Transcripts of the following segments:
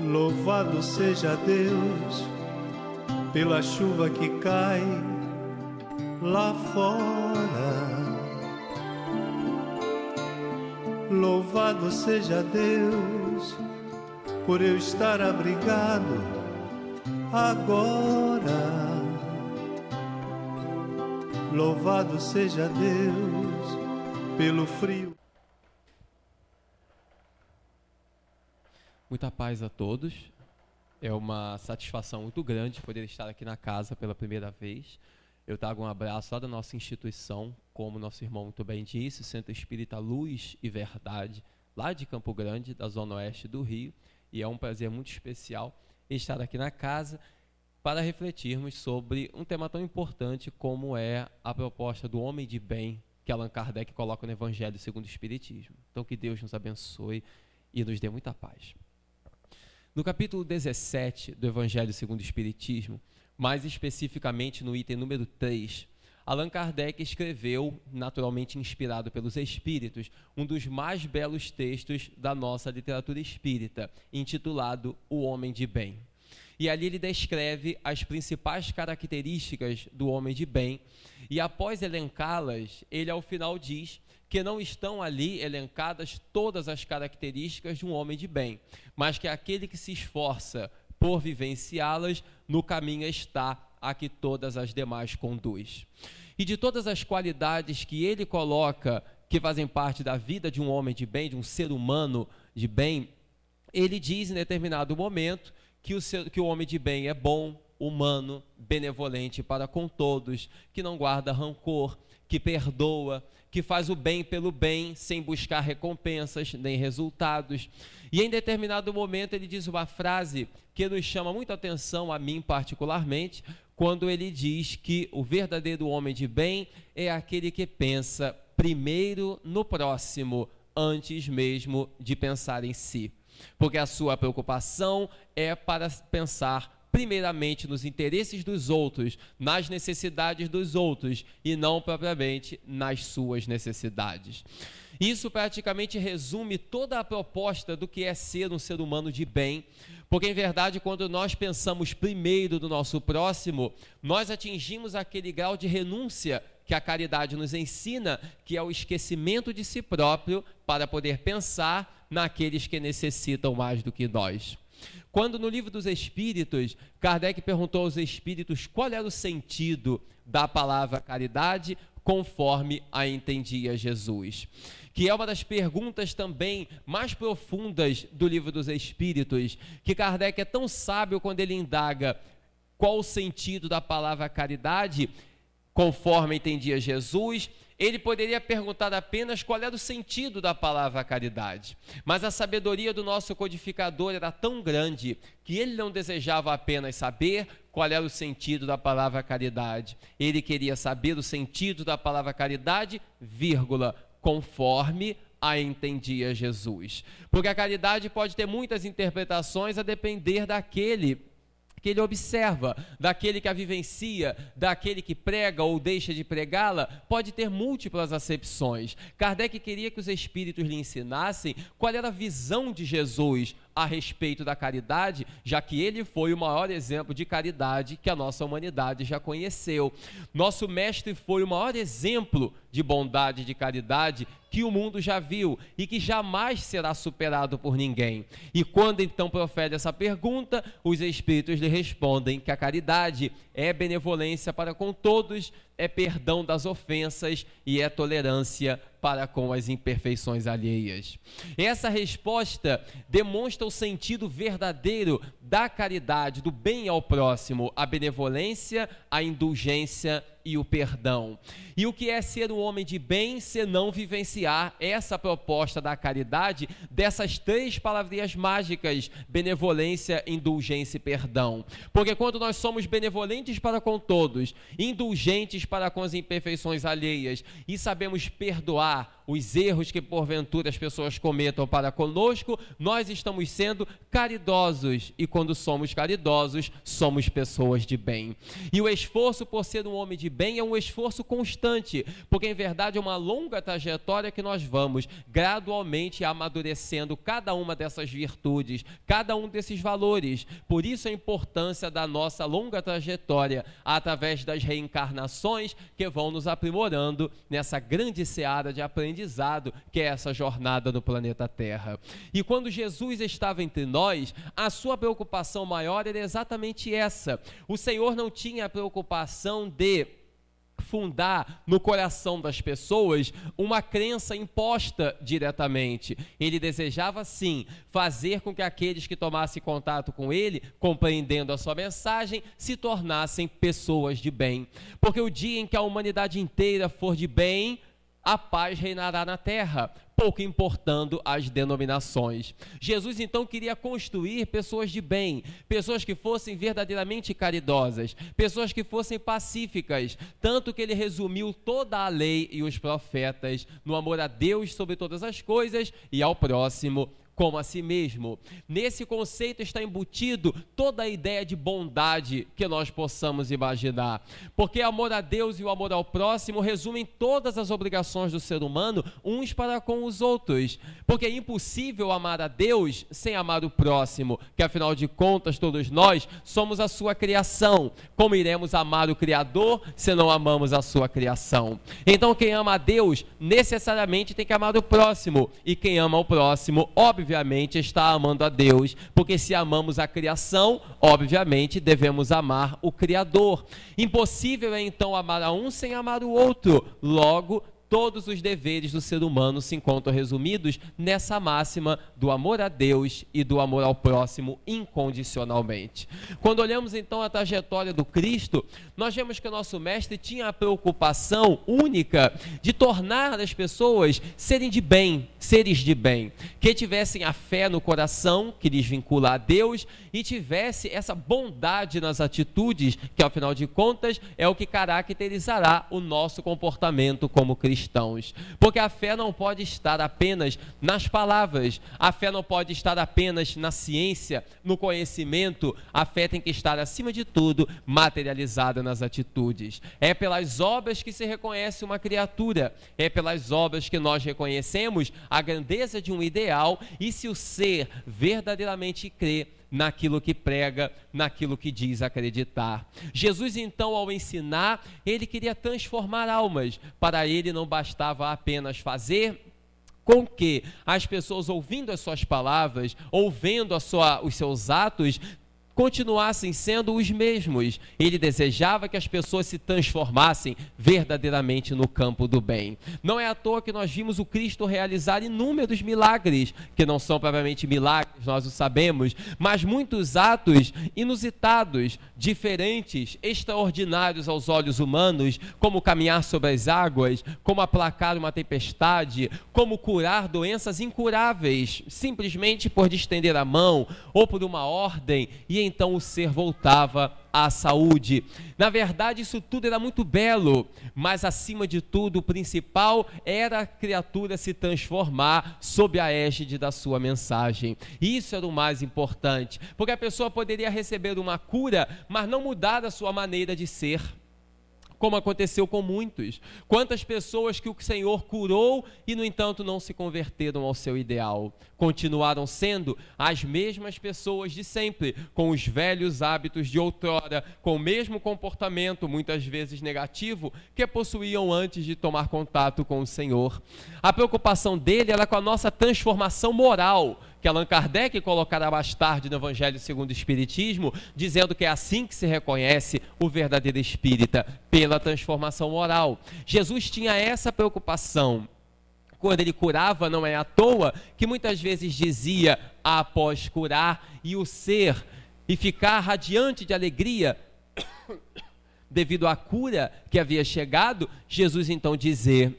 Louvado seja Deus pela chuva que cai lá fora. Louvado seja Deus por eu estar abrigado agora. Louvado seja Deus pelo frio. Muita paz a todos. É uma satisfação muito grande poder estar aqui na casa pela primeira vez. Eu trago um abraço lá da nossa instituição, como nosso irmão muito bem disse, Centro Espírita Luz e Verdade, lá de Campo Grande, da Zona Oeste do Rio. E é um prazer muito especial estar aqui na casa para refletirmos sobre um tema tão importante como é a proposta do homem de bem que Allan Kardec coloca no Evangelho segundo o Espiritismo. Então que Deus nos abençoe e nos dê muita paz. No capítulo 17 do Evangelho segundo o Espiritismo, mais especificamente no item número 3, Allan Kardec escreveu, naturalmente inspirado pelos Espíritos, um dos mais belos textos da nossa literatura espírita, intitulado O Homem de Bem. E ali ele descreve as principais características do homem de bem, e após elencá-las, ele ao final diz que não estão ali elencadas todas as características de um homem de bem, mas que aquele que se esforça por vivenciá-las, no caminho está a que todas as demais conduz. E de todas as qualidades que ele coloca, que fazem parte da vida de um homem de bem, de um ser humano de bem, ele diz em determinado momento que o homem de bem é bom, humano, benevolente para com todos, que não guarda rancor, que perdoa, que faz o bem pelo bem, sem buscar recompensas nem resultados. E em determinado momento ele diz uma frase que nos chama muita atenção, a mim particularmente, quando ele diz que o verdadeiro homem de bem é aquele que pensa primeiro no próximo, antes mesmo de pensar em si. Porque a sua preocupação é para pensar primeiramente nos interesses dos outros, nas necessidades dos outros e não propriamente nas suas necessidades. Isso praticamente resume toda a proposta do que é ser um ser humano de bem, porque em verdade quando nós pensamos primeiro do nosso próximo, nós atingimos aquele grau de renúncia que a caridade nos ensina, que é o esquecimento de si próprio para poder pensar naqueles que necessitam mais do que nós. Quando no Livro dos Espíritos, Kardec perguntou aos espíritos qual era o sentido da palavra caridade, conforme a entendia Jesus, que é uma das perguntas também mais profundas do Livro dos Espíritos, que Kardec é tão sábio quando ele indaga qual o sentido da palavra caridade, conforme entendia Jesus. Ele poderia perguntar apenas qual era o sentido da palavra caridade, mas a sabedoria do nosso codificador era tão grande que ele não desejava apenas saber qual era o sentido da palavra caridade, ele queria saber o sentido da palavra caridade, vírgula, conforme a entendia Jesus, porque a caridade pode ter muitas interpretações a depender daquele que ele observa, daquele que a vivencia, daquele que prega ou deixa de pregá-la, pode ter múltiplas acepções. Kardec queria que os espíritos lhe ensinassem qual era a visão de Jesus a respeito da caridade, já que ele foi o maior exemplo de caridade que a nossa humanidade já conheceu. Nosso mestre foi o maior exemplo de bondade e de caridade que o mundo já viu e que jamais será superado por ninguém. E quando então profere essa pergunta, os espíritos lhe respondem que a caridade é benevolência para com todos, é perdão das ofensas e é tolerância para com as imperfeições alheias. Essa resposta demonstra o sentido verdadeiro da caridade, do bem ao próximo, a benevolência, a indulgência e o perdão. E o que é ser um homem de bem, senão vivenciar essa proposta da caridade, dessas três palavrinhas mágicas: benevolência, indulgência e perdão. Porque quando nós somos benevolentes para com todos, indulgentes para com as imperfeições alheias e sabemos perdoar os erros que porventura as pessoas cometam para conosco, nós estamos sendo caridosos, e quando somos caridosos, somos pessoas de bem. E o esforço por ser um homem de bem é um esforço constante, porque em verdade é uma longa trajetória que nós vamos gradualmente amadurecendo cada uma dessas virtudes, cada um desses valores. Por isso a importância da nossa longa trajetória, através das reencarnações que vão nos aprimorando nessa grande seara de aprendizado que é essa jornada no planeta Terra. E quando Jesus estava entre nós, a sua preocupação maior era exatamente essa. O Senhor não tinha a preocupação de fundar no coração das pessoas uma crença imposta diretamente. Ele desejava sim fazer com que aqueles que tomassem contato com ele, compreendendo a sua mensagem, se tornassem pessoas de bem. Porque o dia em que a humanidade inteira for de bem, a paz reinará na terra, pouco importando as denominações. Jesus então queria construir pessoas de bem, pessoas que fossem verdadeiramente caridosas, pessoas que fossem pacíficas, tanto que ele resumiu toda a lei e os profetas no amor a Deus sobre todas as coisas e ao próximo como a si mesmo. Nesse conceito está embutido toda a ideia de bondade que nós possamos imaginar, porque amor a Deus e o amor ao próximo resumem todas as obrigações do ser humano uns para com os outros, porque é impossível amar a Deus sem amar o próximo, que afinal de contas todos nós somos a sua criação. Como iremos amar o Criador se não amamos a sua criação? Então quem ama a Deus necessariamente tem que amar o próximo, e quem ama o próximo, obviamente está amando a Deus, porque se amamos a criação, obviamente devemos amar o Criador. Impossível é então amar a um sem amar o outro. Logo, todos os deveres do ser humano se encontram resumidos nessa máxima do amor a Deus e do amor ao próximo incondicionalmente. Quando olhamos então a trajetória do Cristo, nós vemos que o nosso mestre tinha a preocupação única de tornar as pessoas seres de bem, que tivessem a fé no coração, que lhes vincula a Deus, e tivesse essa bondade nas atitudes, que afinal de contas é o que caracterizará o nosso comportamento como cristãos. Porque a fé não pode estar apenas nas palavras, a fé não pode estar apenas na ciência, no conhecimento. A fé tem que estar, acima de tudo, materializada nas atitudes. É pelas obras que se reconhece uma criatura, é pelas obras que nós reconhecemos a grandeza de um ideal, e se o ser verdadeiramente crê naquilo que prega, naquilo que diz acreditar. Jesus então, ao ensinar, ele queria transformar almas. Para ele não bastava apenas fazer com que as pessoas, ouvindo as suas palavras, ou vendo os seus atos, continuassem sendo os mesmos. Ele desejava que as pessoas se transformassem verdadeiramente no campo do bem. Não é à toa que nós vimos o Cristo realizar inúmeros milagres, que não são propriamente milagres, nós o sabemos, mas muitos atos inusitados, diferentes, extraordinários aos olhos humanos, como caminhar sobre as águas, como aplacar uma tempestade, como curar doenças incuráveis, simplesmente por estender a mão, ou por uma ordem, e então o ser voltava à saúde. Na verdade, isso tudo era muito belo, mas acima de tudo, o principal era a criatura se transformar sob a égide da sua mensagem. Isso era o mais importante, porque a pessoa poderia receber uma cura, mas não mudar a sua maneira de ser, como aconteceu com muitos. Quantas pessoas que o Senhor curou e, no entanto, não se converteram ao seu ideal. Continuaram sendo as mesmas pessoas de sempre, com os velhos hábitos de outrora, com o mesmo comportamento, muitas vezes negativo, que possuíam antes de tomar contato com o Senhor. A preocupação dele era com a nossa transformação moral, que Allan Kardec colocará mais tarde no Evangelho segundo o Espiritismo, dizendo que é assim que se reconhece o verdadeiro espírita, pela transformação moral. Jesus tinha essa preocupação. Quando ele curava, não é à toa que muitas vezes dizia, após curar, e o ser, e ficar radiante de alegria, devido à cura que havia chegado, Jesus então dizer,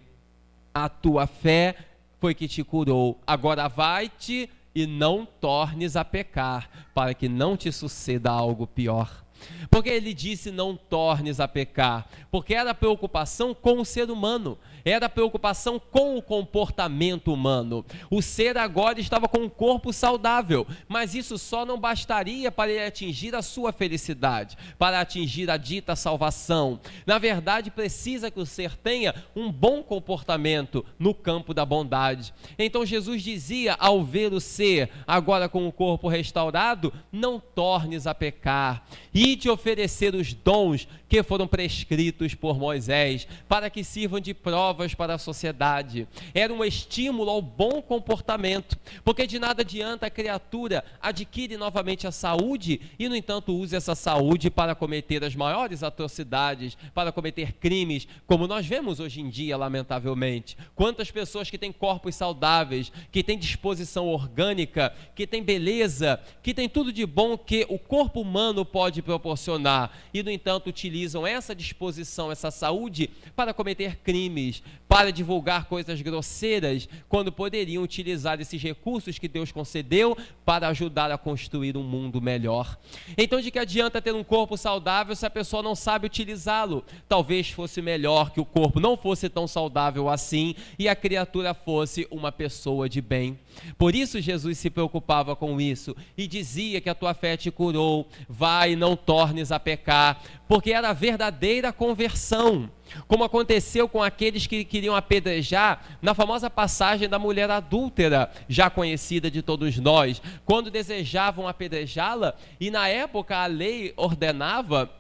a tua fé foi que te curou, agora vai-te e não tornes a pecar, para que não te suceda algo pior. Porque ele disse: não tornes a pecar, porque era preocupação com o ser humano, era preocupação com o comportamento humano. O ser agora estava com um corpo saudável, mas isso só não bastaria para ele atingir a sua felicidade, para atingir a dita salvação. Na verdade, precisa que o ser tenha um bom comportamento no campo da bondade. Então Jesus dizia, ao ver o ser agora com o corpo restaurado: não tornes a pecar, e te oferecer os dons que foram prescritos por Moisés, para que sirvam de provas para a sociedade. Era um estímulo ao bom comportamento, porque de nada adianta a criatura adquire novamente a saúde e, no entanto, use essa saúde para cometer as maiores atrocidades, para cometer crimes, como nós vemos hoje em dia, lamentavelmente. Quantas pessoas que têm corpos saudáveis, que têm disposição orgânica, que têm beleza, que têm tudo de bom que o corpo humano pode proporcionar, e, no entanto, utilizam essa disposição, essa saúde, para cometer crimes, para divulgar coisas grosseiras, quando poderiam utilizar esses recursos que Deus concedeu para ajudar a construir um mundo melhor. Então, de que adianta ter um corpo saudável se a pessoa não sabe utilizá-lo? Talvez fosse melhor que o corpo não fosse tão saudável assim e a criatura fosse uma pessoa de bem. Por isso Jesus se preocupava com isso e dizia que a tua fé te curou, vai e não tornes a pecar, porque era a verdadeira conversão, como aconteceu com aqueles que queriam apedrejar na famosa passagem da mulher adúltera, já conhecida de todos nós, quando desejavam apedrejá-la, e na época a lei ordenava,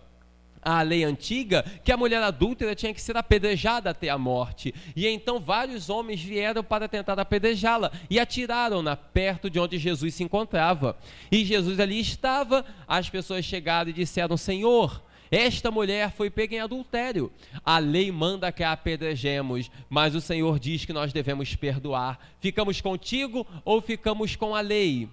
a lei antiga, que a mulher adúltera tinha que ser apedrejada até a morte. E então vários homens vieram para tentar apedrejá-la e atiraram-na perto de onde Jesus se encontrava. E Jesus ali estava, as pessoas chegaram e disseram: Senhor, esta mulher foi pega em adultério. A lei manda que a apedrejemos, mas o Senhor diz que nós devemos perdoar. Ficamos contigo ou ficamos com a lei?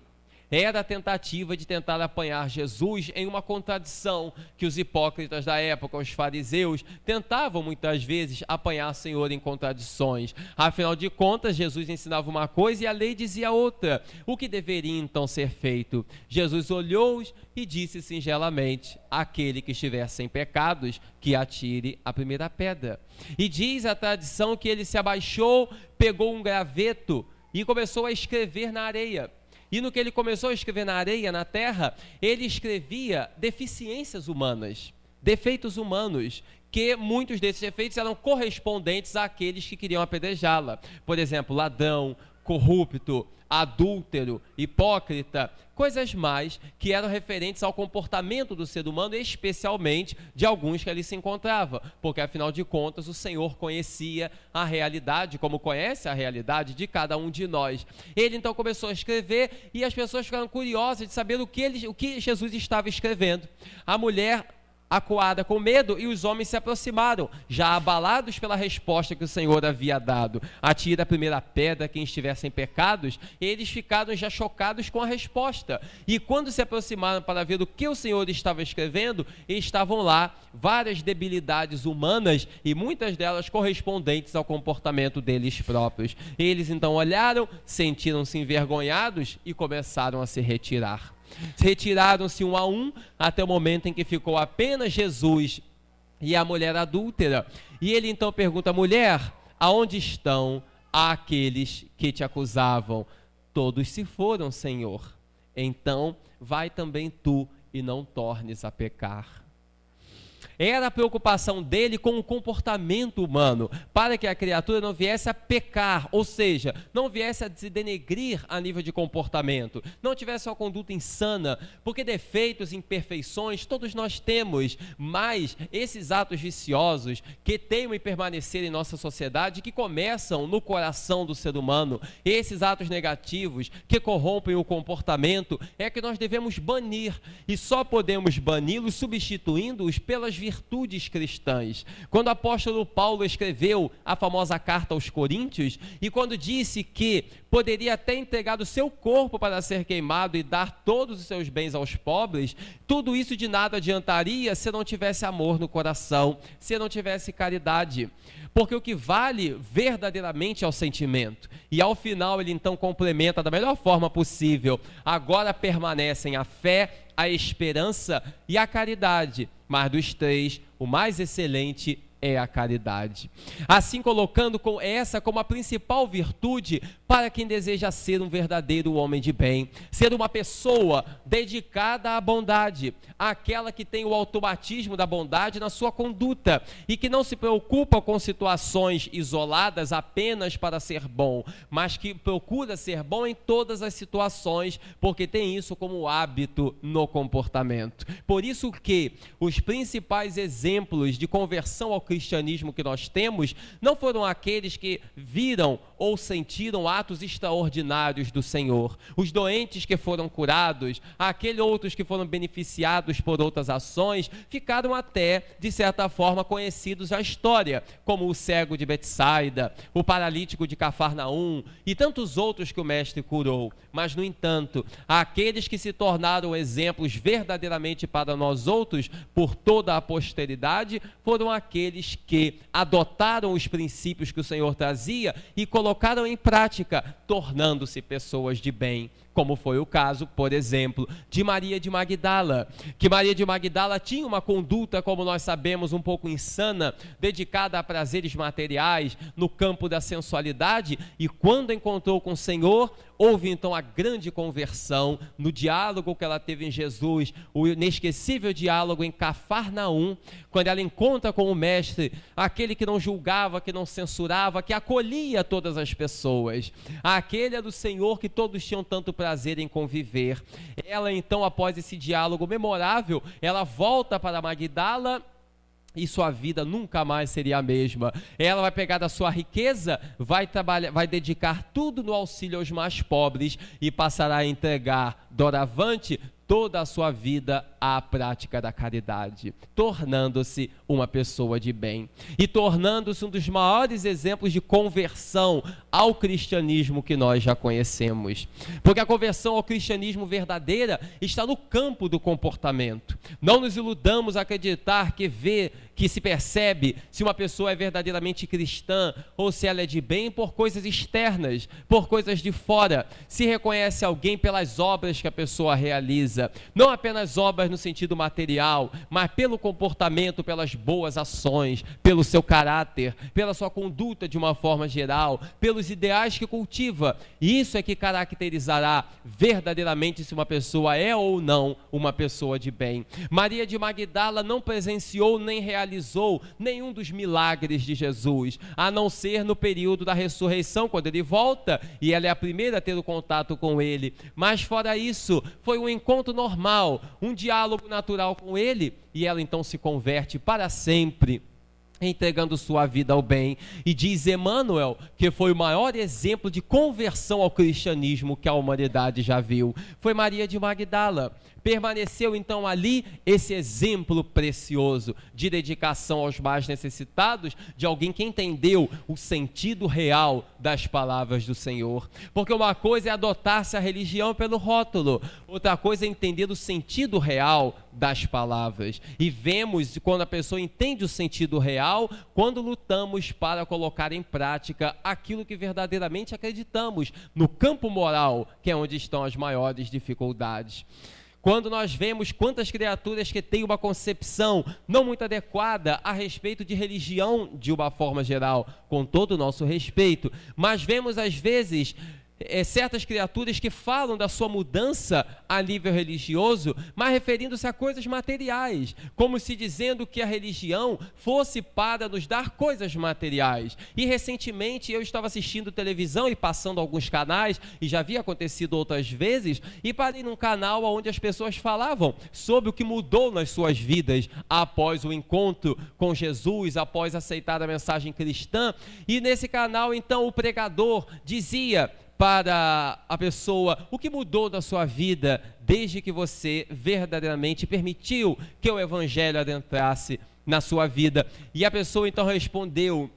Era a tentativa de tentar apanhar Jesus em uma contradição que os hipócritas da época, os fariseus, tentavam muitas vezes apanhar o Senhor em contradições. Afinal de contas, Jesus ensinava uma coisa e a lei dizia outra. O que deveria então ser feito? Jesus olhou-os e disse singelamente: aquele que estiver sem pecados, que atire a primeira pedra. E diz a tradição que ele se abaixou, pegou um graveto e começou a escrever na areia. E no que ele começou a escrever na areia, na terra, ele escrevia deficiências humanas, defeitos humanos, que muitos desses defeitos eram correspondentes àqueles que queriam apedrejá-la. Por exemplo, ladrão, corrupto, adúltero, hipócrita, coisas mais que eram referentes ao comportamento do ser humano, especialmente de alguns que ali se encontravam, porque afinal de contas o Senhor conhecia a realidade, como conhece a realidade de cada um de nós. Ele então começou a escrever e as pessoas ficaram curiosas de saber o que Jesus estava escrevendo. A mulher acuada com medo, e os homens se aproximaram, já abalados pela resposta que o Senhor havia dado: atira a primeira pedra quem estiver sem pecados. Eles ficaram já chocados com a resposta, e quando se aproximaram para ver o que o Senhor estava escrevendo, estavam lá várias debilidades humanas, e muitas delas correspondentes ao comportamento deles próprios. Eles então olharam, sentiram-se envergonhados e começaram a se retirar. Retiraram-se um a um, até o momento em que ficou apenas Jesus e a mulher adúltera. E ele então pergunta: mulher, aonde estão aqueles que te acusavam? Todos se foram, Senhor. Então vai também tu e não tornes a pecar. Era a preocupação dele com o comportamento humano, para que a criatura não viesse a pecar, ou seja, não viesse a se denegrir a nível de comportamento, não tivesse uma conduta insana, porque defeitos, imperfeições, todos nós temos, mas esses atos viciosos que teimam em permanecer em nossa sociedade, que começam no coração do ser humano, esses atos negativos que corrompem o comportamento, é que nós devemos banir, e só podemos bani-los substituindo-os pelas virtudes cristãs. Quando o apóstolo Paulo escreveu a famosa carta aos Coríntios, e quando disse que poderia até entregar o seu corpo para ser queimado e dar todos os seus bens aos pobres, tudo isso de nada adiantaria se não tivesse amor no coração, se não tivesse caridade. Porque o que vale verdadeiramente é o sentimento. E ao final ele então complementa da melhor forma possível: agora permanecem a fé, a esperança e a caridade, mas dos três, o mais excelente é a caridade. Assim, colocando essa como a principal virtude para quem deseja ser um verdadeiro homem de bem, ser uma pessoa dedicada à bondade, aquela que tem o automatismo da bondade na sua conduta e que não se preocupa com situações isoladas apenas para ser bom, mas que procura ser bom em todas as situações, porque tem isso como hábito no comportamento. Por isso que os principais exemplos de conversão ao cristianismo que nós temos não foram aqueles que viram ou sentiram atos extraordinários do Senhor, os doentes que foram curados, aqueles outros que foram beneficiados por outras ações, ficaram até, de certa forma, conhecidos na história, como o cego de Betsaida, o paralítico de Cafarnaum e tantos outros que o Mestre curou. Mas, no entanto, aqueles que se tornaram exemplos verdadeiramente para nós outros, por toda a posteridade, foram aqueles que adotaram os princípios que o Senhor trazia e colocaram em prática, tornando-se pessoas de bem, como foi o caso, por exemplo, de Maria de Magdala, que Maria de Magdala tinha uma conduta, como nós sabemos, um pouco insana, dedicada a prazeres materiais, no campo da sensualidade, e quando encontrou com o Senhor, houve então a grande conversão no diálogo que ela teve em Jesus, o inesquecível diálogo em Cafarnaum, quando ela encontra com o Mestre, aquele que não julgava, que não censurava, que acolhia todas as pessoas, aquele é do Senhor que todos tinham tanto prazer em conviver. Ela então, após esse diálogo memorável, ela volta para Magdala e sua vida nunca mais seria a mesma. Ela vai pegar da sua riqueza, vai trabalhar, vai dedicar tudo no auxílio aos mais pobres e passará a entregar doravante toda a sua vida à prática da caridade, tornando-se uma pessoa de bem e tornando-se um dos maiores exemplos de conversão ao cristianismo que nós já conhecemos. Porque a conversão ao cristianismo verdadeira está no campo do comportamento. Não nos iludamos a acreditar que se percebe se uma pessoa é verdadeiramente cristã ou se ela é de bem por coisas externas, por coisas de fora. Se reconhece alguém pelas obras que a pessoa realiza, não apenas obras no sentido material, mas pelo comportamento, pelas boas ações, pelo seu caráter, pela sua conduta de uma forma geral, pelos ideais que cultiva. E isso é que caracterizará verdadeiramente se uma pessoa é ou não uma pessoa de bem. Maria de Magdala não presenciou nem realizou nenhum dos milagres de Jesus, a não ser no período da ressurreição, quando ele volta e ela é a primeira a ter o contato com ele. Mas fora isso, foi um encontro normal, um diálogo natural com ele, e ela então se converte para sempre, entregando sua vida ao bem. E diz Emmanuel que foi o maior exemplo de conversão ao cristianismo que a humanidade já viu. Foi Maria de Magdala. Permaneceu então ali esse exemplo precioso de dedicação aos mais necessitados, de alguém que entendeu o sentido real das palavras do Senhor. Porque uma coisa é adotar-se a religião pelo rótulo, outra coisa é entender o sentido real das palavras. E vemos quando a pessoa entende o sentido real, quando lutamos para colocar em prática aquilo que verdadeiramente acreditamos, no campo moral, que é onde estão as maiores dificuldades. Quando nós vemos quantas criaturas que têm uma concepção não muito adequada a respeito de religião de uma forma geral, com todo o nosso respeito, mas vemos às vezes certas criaturas que falam da sua mudança a nível religioso, mas referindo-se a coisas materiais, como se dizendo que a religião fosse para nos dar coisas materiais. E recentemente eu estava assistindo televisão e passando alguns canais, e já havia acontecido outras vezes, e parei num canal onde as pessoas falavam sobre o que mudou nas suas vidas após o encontro com Jesus, após aceitar a mensagem cristã. E nesse canal então o pregador dizia para a pessoa o que mudou na sua vida desde que você verdadeiramente permitiu que o evangelho adentrasse na sua vida. E a pessoa então respondeu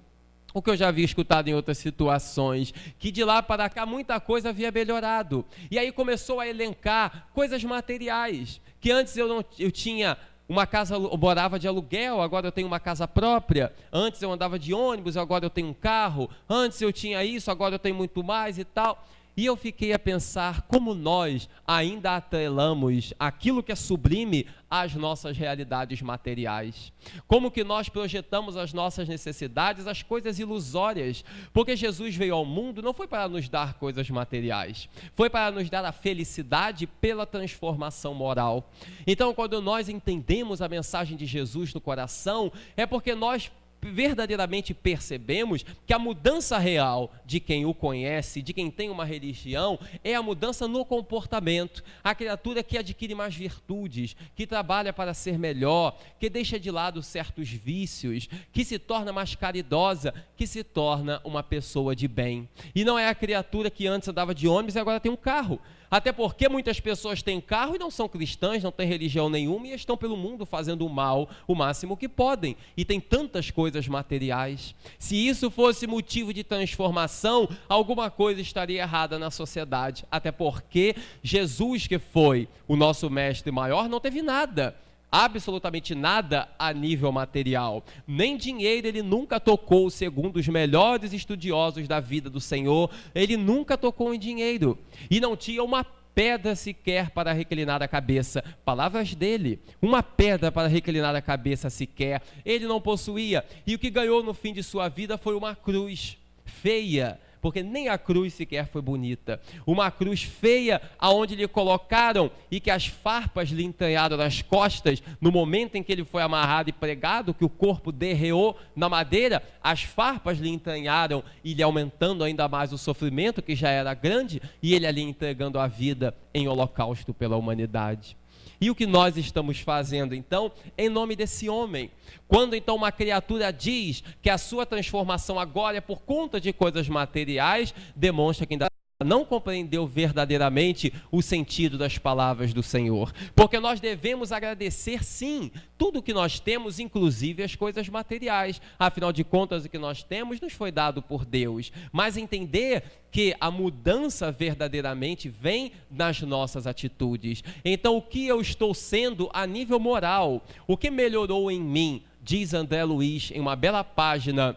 o que eu já havia escutado em outras situações, que de lá para cá muita coisa havia melhorado. E aí começou a elencar coisas materiais, que antes eu tinha uma casa, eu morava de aluguel, agora eu tenho uma casa própria. Antes eu andava de ônibus, agora eu tenho um carro. Antes eu tinha isso, agora eu tenho muito mais e tal. E eu fiquei a pensar como nós ainda atrelamos aquilo que é sublime às nossas realidades materiais. Como que nós projetamos as nossas necessidades, as coisas ilusórias. Porque Jesus veio ao mundo não foi para nos dar coisas materiais, foi para nos dar a felicidade pela transformação moral. Então, quando nós entendemos a mensagem de Jesus no coração, é porque nós verdadeiramente percebemos que a mudança real de quem o conhece, de quem tem uma religião, é a mudança no comportamento. A criatura que adquire mais virtudes, que trabalha para ser melhor, que deixa de lado certos vícios, que se torna mais caridosa, que se torna uma pessoa de bem. E não é a criatura que antes andava de ônibus e agora tem um carro. Até porque muitas pessoas têm carro e não são cristãs, não têm religião nenhuma e estão pelo mundo fazendo o mal o máximo que podem. E tem tantas coisas materiais. Se isso fosse motivo de transformação, alguma coisa estaria errada na sociedade. Até porque Jesus, que foi o nosso mestre maior, não teve nada. Absolutamente nada a nível material, nem dinheiro ele nunca tocou, segundo os melhores estudiosos da vida do Senhor, ele nunca tocou em dinheiro, e não tinha uma pedra sequer para reclinar a cabeça, palavras dele, uma pedra para reclinar a cabeça sequer, ele não possuía, e o que ganhou no fim de sua vida foi uma cruz feia, porque nem a cruz sequer foi bonita, uma cruz feia, aonde lhe colocaram, e que as farpas lhe entranharam nas costas, no momento em que ele foi amarrado e pregado, que o corpo derreou na madeira, as farpas lhe entranharam, e lhe aumentando ainda mais o sofrimento, que já era grande, e ele ali entregando a vida em holocausto pela humanidade. E o que nós estamos fazendo, então, em nome desse homem? Quando, então, uma criatura diz que a sua transformação agora é por conta de coisas materiais, demonstra que ainda não compreendeu verdadeiramente o sentido das palavras do Senhor. Porque nós devemos agradecer, sim, tudo o que nós temos, inclusive as coisas materiais. Afinal de contas, o que nós temos nos foi dado por Deus. Mas entender que a mudança verdadeiramente vem nas nossas atitudes. Então, o que eu estou sendo a nível moral? O que melhorou em mim? Diz André Luiz em uma bela página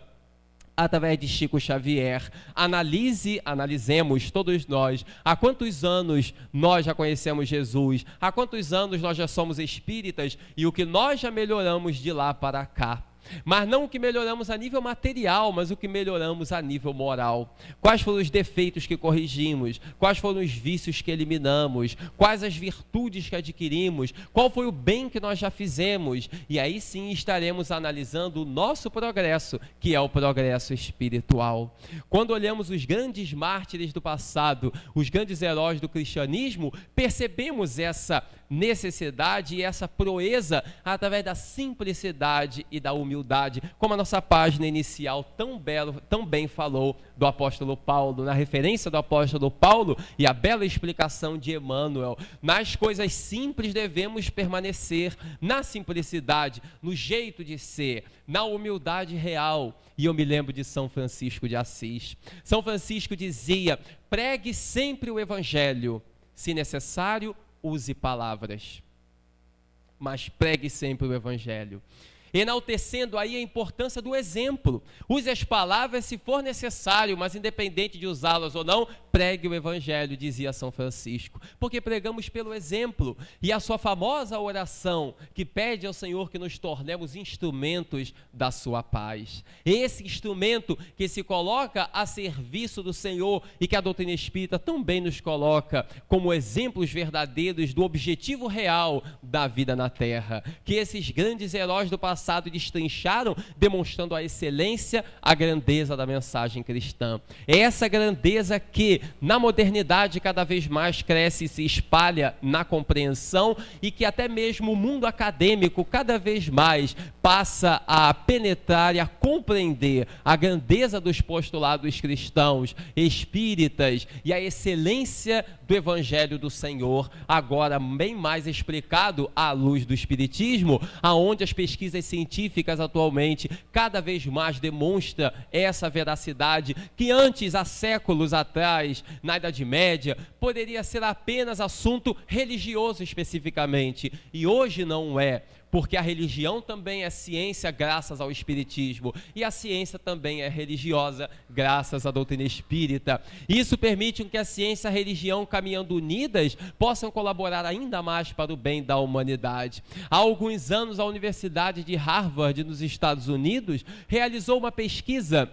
através de Chico Xavier. Analisemos todos nós, há quantos anos nós já conhecemos Jesus, há quantos anos nós já somos espíritas e o que nós já melhoramos de lá para cá. Mas não o que melhoramos a nível material, mas o que melhoramos a nível moral. Quais foram os defeitos que corrigimos? Quais foram os vícios que eliminamos? Quais as virtudes que adquirimos? Qual foi o bem que nós já fizemos? E aí sim estaremos analisando o nosso progresso, que é o progresso espiritual. Quando olhamos os grandes mártires do passado, os grandes heróis do cristianismo, percebemos essa necessidade e essa proeza através da simplicidade e da humildade, como a nossa página inicial tão bem falou do apóstolo Paulo, na referência do apóstolo Paulo e a bela explicação de Emmanuel. Nas coisas simples devemos permanecer, na simplicidade, no jeito de ser, na humildade real. E eu me lembro de São Francisco de Assis. São Francisco dizia: pregue sempre o evangelho, se necessário, use palavras, mas pregue sempre o evangelho. Enaltecendo aí a importância do exemplo. Use as palavras se for necessário, mas independente de usá-las ou não, pregue o evangelho, dizia São Francisco, porque pregamos pelo exemplo. E a sua famosa oração, que pede ao Senhor que nos tornemos instrumentos da sua paz. Esse instrumento que se coloca a serviço do Senhor e que a doutrina espírita também nos coloca como exemplos verdadeiros do objetivo real da vida na Terra, que esses grandes heróis do passado destrincharam, demonstrando a excelência, a grandeza da mensagem cristã. É essa grandeza que na modernidade cada vez mais cresce e se espalha na compreensão, e que até mesmo o mundo acadêmico cada vez mais passa a penetrar e a compreender a grandeza dos postulados cristãos, espíritas, e a excelência do Evangelho do Senhor, agora bem mais explicado à luz do Espiritismo, aonde as pesquisas científicas atualmente cada vez mais demonstram essa veracidade que antes, há séculos atrás, na Idade Média, poderia ser apenas assunto religioso especificamente, e hoje não é, porque a religião também é ciência graças ao espiritismo, e a ciência também é religiosa graças à doutrina espírita. Isso permite que a ciência e a religião, caminhando unidas, possam colaborar ainda mais para o bem da humanidade. Há alguns anos, a Universidade de Harvard, nos Estados Unidos, realizou uma pesquisa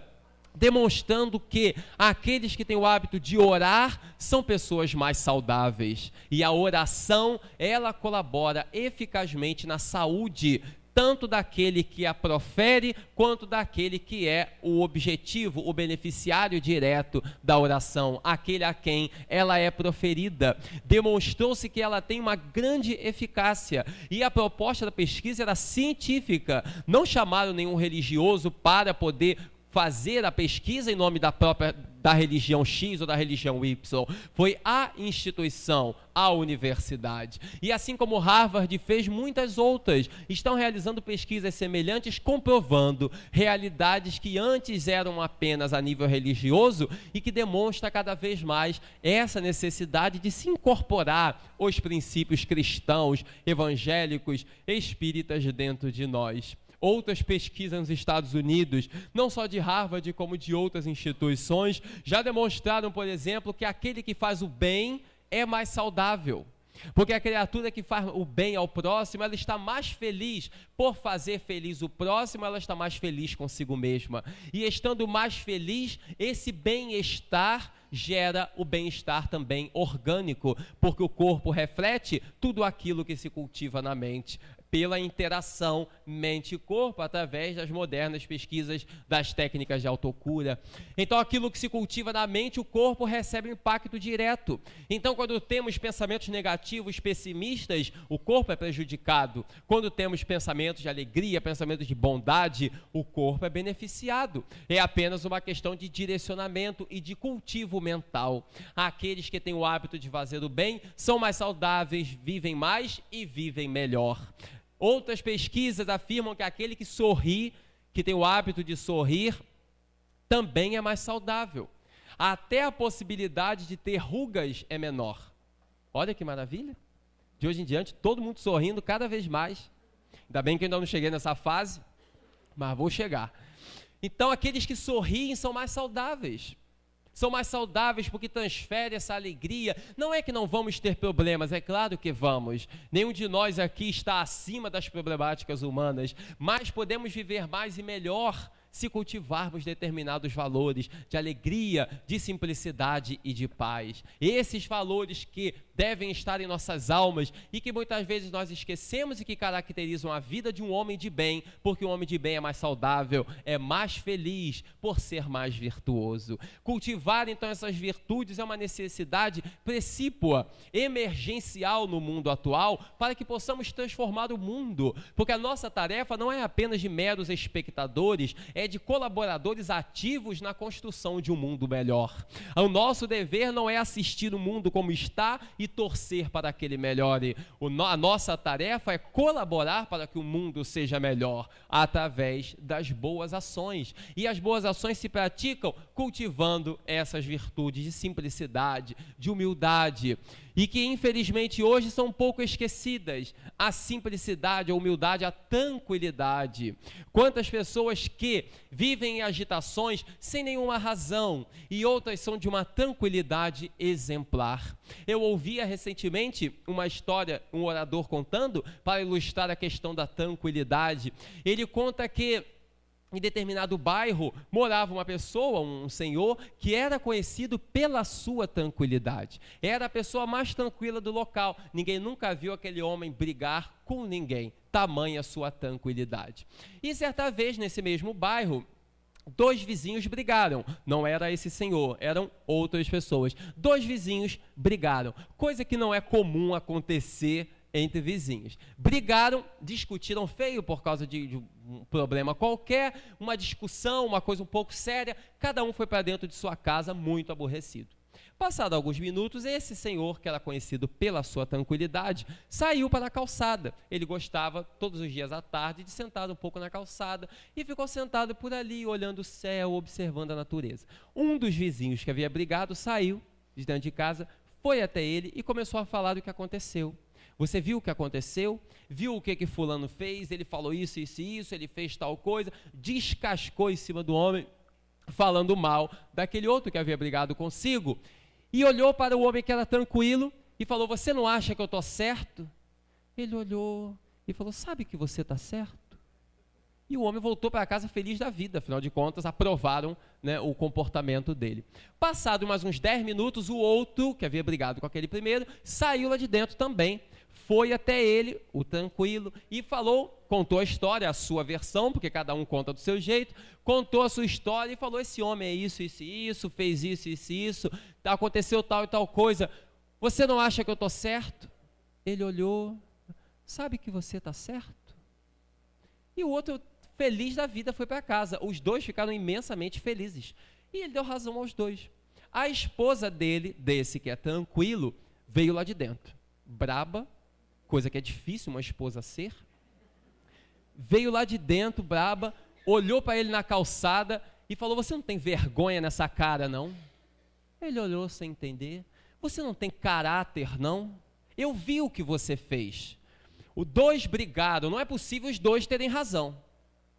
demonstrando que aqueles que têm o hábito de orar são pessoas mais saudáveis. E a oração, ela colabora eficazmente na saúde, tanto daquele que a profere, quanto daquele que é o objetivo, o beneficiário direto da oração, aquele a quem ela é proferida. Demonstrou-se que ela tem uma grande eficácia, e a proposta da pesquisa era científica. Não chamaram nenhum religioso para poder fazer a pesquisa em nome da religião X ou da religião Y. Foi a instituição, a universidade. E assim como Harvard fez, muitas outras estão realizando pesquisas semelhantes, comprovando realidades que antes eram apenas a nível religioso e que demonstra cada vez mais essa necessidade de se incorporar os princípios cristãos, evangélicos, espíritas dentro de nós. Outras pesquisas nos Estados Unidos, não só de Harvard, como de outras instituições, já demonstraram, por exemplo, que aquele que faz o bem é mais saudável. Porque a criatura que faz o bem ao próximo, ela está mais feliz por fazer feliz o próximo, ela está mais feliz consigo mesma. E estando mais feliz, esse bem-estar gera o bem-estar também orgânico, porque o corpo reflete tudo aquilo que se cultiva na mente, pela interação mente e corpo, através das modernas pesquisas das técnicas de autocura. Então, aquilo que se cultiva na mente, o corpo recebe impacto direto. Então, quando temos pensamentos negativos, pessimistas, o corpo é prejudicado. Quando temos pensamentos de alegria, pensamentos de bondade, o corpo é beneficiado. É apenas uma questão de direcionamento e de cultivo mental. Aqueles que têm o hábito de fazer o bem são mais saudáveis, vivem mais e vivem melhor. Outras pesquisas afirmam que aquele que sorri, que tem o hábito de sorrir, também é mais saudável. Até a possibilidade de ter rugas é menor. Olha que maravilha. De hoje em diante, todo mundo sorrindo cada vez mais. Ainda bem que eu ainda não cheguei nessa fase, mas vou chegar. Então, aqueles que sorriem são mais saudáveis. São mais saudáveis porque transferem essa alegria. Não é que não vamos ter problemas, é claro que vamos. Nenhum de nós aqui está acima das problemáticas humanas, mas podemos viver mais e melhor se cultivarmos determinados valores de alegria, de simplicidade e de paz. Esses valores que devem estar em nossas almas e que muitas vezes nós esquecemos e que caracterizam a vida de um homem de bem, porque um homem de bem é mais saudável, é mais feliz por ser mais virtuoso. Cultivar então essas virtudes é uma necessidade precípua, emergencial no mundo atual, para que possamos transformar o mundo, porque a nossa tarefa não é apenas de meros espectadores, é de colaboradores ativos na construção de um mundo melhor. O nosso dever não é assistir o mundo como está e torcer para que ele melhore. A nossa tarefa é colaborar para que o mundo seja melhor através das boas ações. E as boas ações se praticam cultivando essas virtudes de simplicidade, de humildade, e que infelizmente hoje são um pouco esquecidas. A simplicidade, a humildade, a tranquilidade. Quantas pessoas que vivem em agitações sem nenhuma razão e outras são de uma tranquilidade exemplar. Eu ouvia recentemente uma história, um orador contando, para ilustrar a questão da tranquilidade. Ele conta que em determinado bairro morava uma pessoa, um senhor, que era conhecido pela sua tranquilidade. Era a pessoa mais tranquila do local. Ninguém nunca viu aquele homem brigar com ninguém. Tamanha a sua tranquilidade. E certa vez, nesse mesmo bairro, 2 vizinhos brigaram. Não era esse senhor, eram outras pessoas. 2 vizinhos brigaram. Coisa que não é comum acontecer entre vizinhos. Brigaram, discutiram feio por causa de um problema qualquer, uma discussão, uma coisa um pouco séria. Cada um foi para dentro de sua casa muito aborrecido. Passados alguns minutos, esse senhor, que era conhecido pela sua tranquilidade, saiu para a calçada. Ele gostava, todos os dias à tarde, de sentar um pouco na calçada e ficou sentado por ali, olhando o céu, observando a natureza. Um dos vizinhos que havia brigado saiu de dentro de casa, foi até ele e começou a falar do que aconteceu. Você viu o que aconteceu? Viu o que fulano fez? Ele falou isso, isso e isso, ele fez tal coisa. Descascou em cima do homem, falando mal daquele outro que havia brigado consigo. E olhou para o homem que era tranquilo e falou, você não acha que eu estou certo? Ele olhou e falou, sabe que você está certo? E o homem voltou para casa feliz da vida, afinal de contas, aprovaram, né, o comportamento dele. Passado mais uns 10 minutos, o outro, que havia brigado com aquele primeiro, saiu lá de dentro também, foi até ele, o tranquilo, e falou, contou a história, a sua versão, porque cada um conta do seu jeito, contou a sua história e falou, esse homem é isso, isso e isso, fez isso, isso e isso, aconteceu tal e tal coisa, você não acha que eu estou certo? Ele olhou, sabe que você está certo? E o outro, feliz da vida, foi para casa. Os dois ficaram imensamente felizes. E ele deu razão aos dois. A esposa dele, desse que é tranquilo, veio lá de dentro. Braba, coisa que é difícil uma esposa ser. Veio lá de dentro, braba, olhou para ele na calçada e falou, você não tem vergonha nessa cara, não? Ele olhou sem entender. Você não tem caráter, não? Eu vi o que você fez. Os dois brigaram, não é possível os dois terem razão.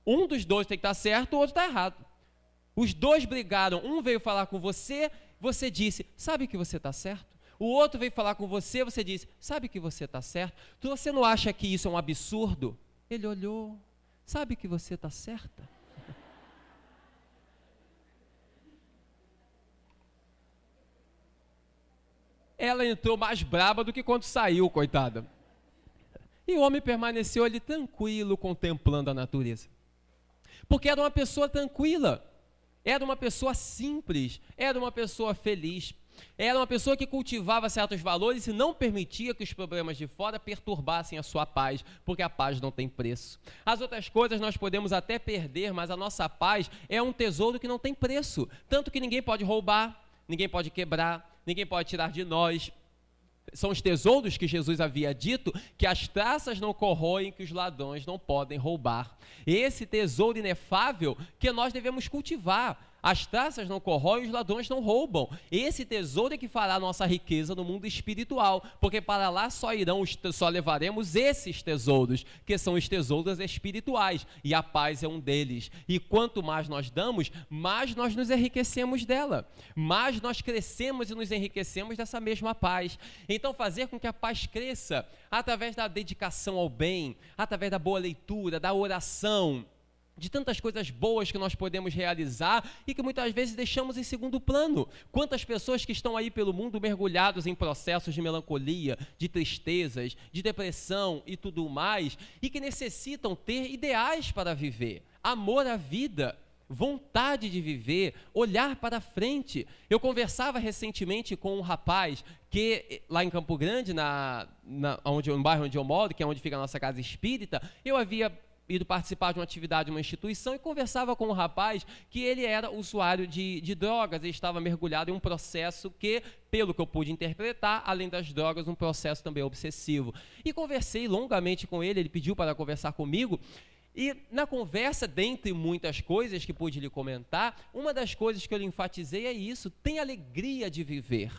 Um dos dois tem que estar certo, o outro está errado. Os dois brigaram, um veio falar com você, você disse, sabe que você está certo? O outro veio falar com você, você disse, sabe que você está certo? Você não acha que isso é um absurdo? Ele olhou, sabe que você está certa? Ela entrou mais braba do que quando saiu, coitada. E o homem permaneceu ali tranquilo, contemplando a natureza. Porque era uma pessoa tranquila, era uma pessoa simples, era uma pessoa feliz, era uma pessoa que cultivava certos valores e não permitia que os problemas de fora perturbassem a sua paz, porque a paz não tem preço. As outras coisas nós podemos até perder, mas a nossa paz é um tesouro que não tem preço, tanto que ninguém pode roubar, ninguém pode quebrar, ninguém pode tirar de nós. São os tesouros que Jesus havia dito que as traças não corroem, que os ladrões não podem roubar. Esse tesouro inefável que nós devemos cultivar. As traças não corroem, os ladrões não roubam. Esse tesouro é que fará a nossa riqueza no mundo espiritual, porque para lá só levaremos esses tesouros, que são os tesouros espirituais, e a paz é um deles. E quanto mais nós damos, mais nós nos enriquecemos dela, mais nós crescemos e nos enriquecemos dessa mesma paz. Então fazer com que a paz cresça através da dedicação ao bem, através da boa leitura, da oração, de tantas coisas boas que nós podemos realizar e que muitas vezes deixamos em segundo plano. Quantas pessoas que estão aí pelo mundo mergulhados em processos de melancolia, de tristezas, de depressão e tudo mais, e que necessitam ter ideais para viver, amor à vida, vontade de viver, olhar para frente. Eu conversava recentemente com um rapaz que lá em Campo Grande, no bairro onde eu moro, que é onde fica a nossa casa espírita, eu havia ido participar de uma atividade de uma instituição e conversava com um rapaz que ele era usuário de drogas e estava mergulhado em um processo que, pelo que eu pude interpretar, além das drogas, um processo também obsessivo. E conversei longamente com ele, ele pediu para conversar comigo, e na conversa, dentre muitas coisas que pude lhe comentar, uma das coisas que eu lhe enfatizei é isso: tenha alegria de viver,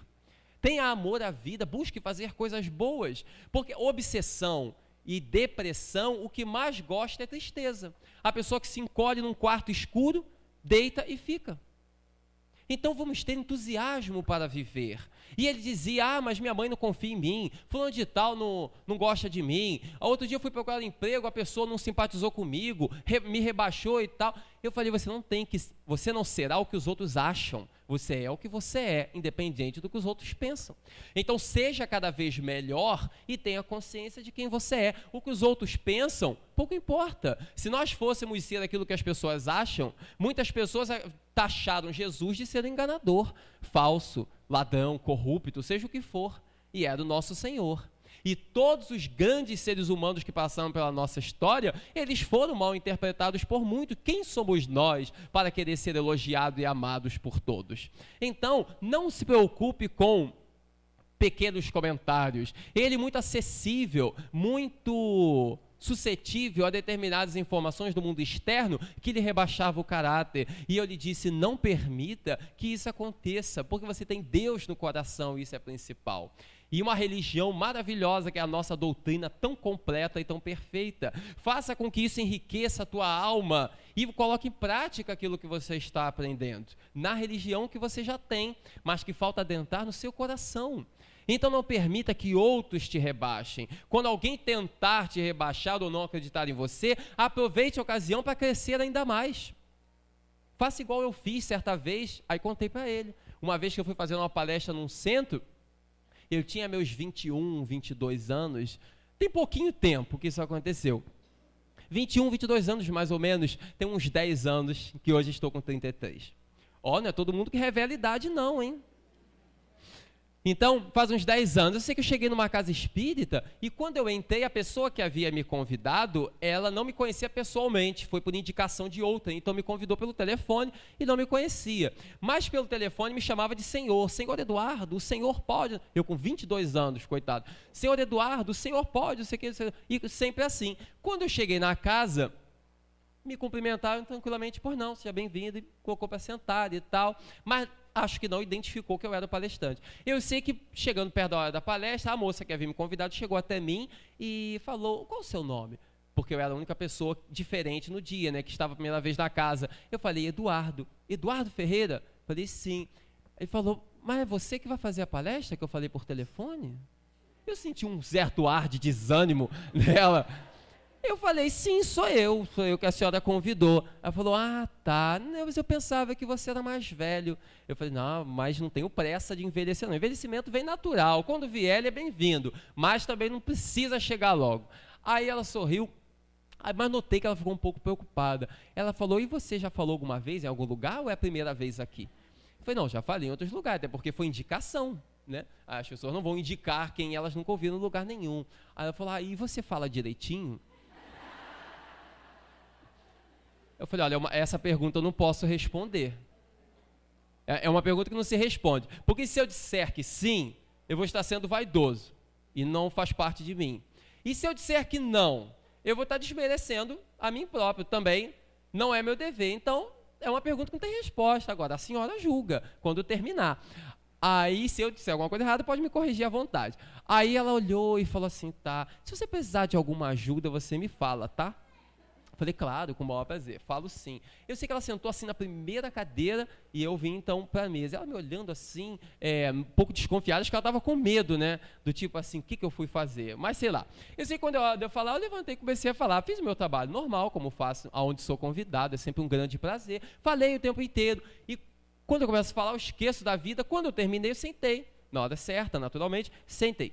tenha amor à vida, busque fazer coisas boas, porque obsessão e depressão, o que mais gosta é tristeza. A pessoa que se encolhe num quarto escuro, deita e fica. Então vamos ter entusiasmo para viver. E ele dizia, mas minha mãe não confia em mim, fulano de tal não gosta de mim, outro dia eu fui procurar emprego, a pessoa não simpatizou comigo, me rebaixou e tal. Eu falei, você não será o que os outros acham, você é o que você é, independente do que os outros pensam. Então seja cada vez melhor e tenha consciência de quem você é. O que os outros pensam, pouco importa. Se nós fôssemos ser aquilo que as pessoas acham, muitas pessoas taxaram Jesus de ser enganador, falso, ladrão, corrupto, seja o que for, e é do nosso Senhor. E todos os grandes seres humanos que passaram pela nossa história, eles foram mal interpretados por muitos. Quem somos nós para querer ser elogiados e amados por todos? Então, não se preocupe com pequenos comentários. Ele muito acessível, muito suscetível a determinadas informações do mundo externo que lhe rebaixava o caráter. E eu lhe disse, não permita que isso aconteça, porque você tem Deus no coração, isso é principal. E uma religião maravilhosa, que é a nossa doutrina tão completa e tão perfeita. Faça com que isso enriqueça a tua alma e coloque em prática aquilo que você está aprendendo. Na religião que você já tem, mas que falta adentrar no seu coração. Então não permita que outros te rebaixem. Quando alguém tentar te rebaixar ou não acreditar em você, aproveite a ocasião para crescer ainda mais. Faça igual eu fiz certa vez, aí contei para ele. Uma vez que eu fui fazer uma palestra num centro, eu tinha meus 21, 22 anos, tem pouquinho tempo que isso aconteceu. 21, 22 anos mais ou menos, tem uns 10 anos que hoje estou com 33. Ó, não é todo mundo que revela idade não, hein? Então, faz uns 10 anos, eu sei que eu cheguei numa casa espírita e quando eu entrei, a pessoa que havia me convidado, ela não me conhecia pessoalmente, foi por indicação de outra, então me convidou pelo telefone e não me conhecia. Mas pelo telefone me chamava de senhor, senhor Eduardo, o senhor pode, eu com 22 anos, coitado, senhor Eduardo, o senhor pode, não sei o que, e sempre assim. Quando eu cheguei na casa, me cumprimentaram tranquilamente, por não, seja bem-vindo, e colocou para sentar e tal, mas acho que não identificou que eu era o palestrante. Eu sei que, chegando perto da hora da palestra, a moça que havia me convidado chegou até mim e falou, qual o seu nome? Porque eu era a única pessoa diferente no dia, né, que estava a primeira vez na casa. Eu falei, Eduardo. Eduardo Ferreira? Falei, sim. Ele falou, mas é você que vai fazer a palestra que eu falei por telefone? Eu senti um certo ar de desânimo nela. Eu falei, sim, sou eu que a senhora convidou. Ela falou, ah, tá, mas eu pensava que você era mais velho. Eu falei, não, mas não tenho pressa de envelhecer, não. Envelhecimento vem natural, quando vier ele é bem-vindo, mas também não precisa chegar logo. Aí ela sorriu, mas notei que ela ficou um pouco preocupada. Ela falou, e você já falou alguma vez em algum lugar ou é a primeira vez aqui? Eu falei, não, já falei em outros lugares, até porque foi indicação. Né? As pessoas não vão indicar quem elas nunca ouviram em lugar nenhum. Aí ela falou, e você fala direitinho? Eu falei, olha, essa pergunta eu não posso responder. É uma pergunta que não se responde. Porque se eu disser que sim, eu vou estar sendo vaidoso. E não faz parte de mim. E se eu disser que não, eu vou estar desmerecendo a mim próprio também. Não é meu dever. Então, é uma pergunta que não tem resposta. Agora, a senhora julga quando terminar. Aí, se eu disser alguma coisa errada, pode me corrigir à vontade. Aí ela olhou e falou assim, tá, se você precisar de alguma ajuda, você me fala, tá? Falei, claro, com o maior prazer, falo sim. Eu sei que ela sentou assim na primeira cadeira e eu vim então para a mesa. Ela me olhando assim, um pouco desconfiada, acho que ela estava com medo, né? Do tipo assim, o que eu fui fazer? Mas sei lá. Eu sei que quando eu falar, eu levantei e comecei a falar. Fiz o meu trabalho normal, como faço, aonde sou convidado, é sempre um grande prazer. Falei o tempo inteiro. E quando eu começo a falar, eu esqueço da vida. Quando eu terminei, eu sentei. Na hora certa, naturalmente, sentei.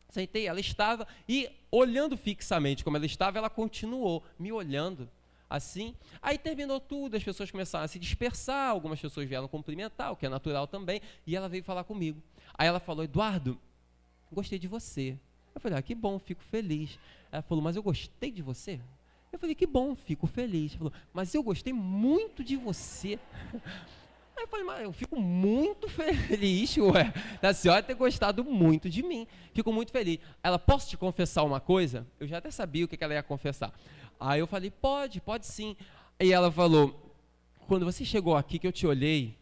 Sentei, ela estava, e olhando fixamente como ela estava, ela continuou me olhando assim. Aí terminou tudo, as pessoas começaram a se dispersar, algumas pessoas vieram cumprimentar, o que é natural também, e ela veio falar comigo. Aí ela falou, Eduardo, gostei de você. Eu falei, que bom, fico feliz. Ela falou, mas eu gostei de você? Eu falei, que bom, fico feliz. Ela falou, mas eu gostei muito de você. Aí eu falei, mas eu fico muito feliz, ué, da senhora ter gostado muito de mim. Fico muito feliz. Ela, posso te confessar uma coisa? Eu já até sabia o que ela ia confessar. Aí eu falei, pode sim. E ela falou, quando você chegou aqui que eu te olhei,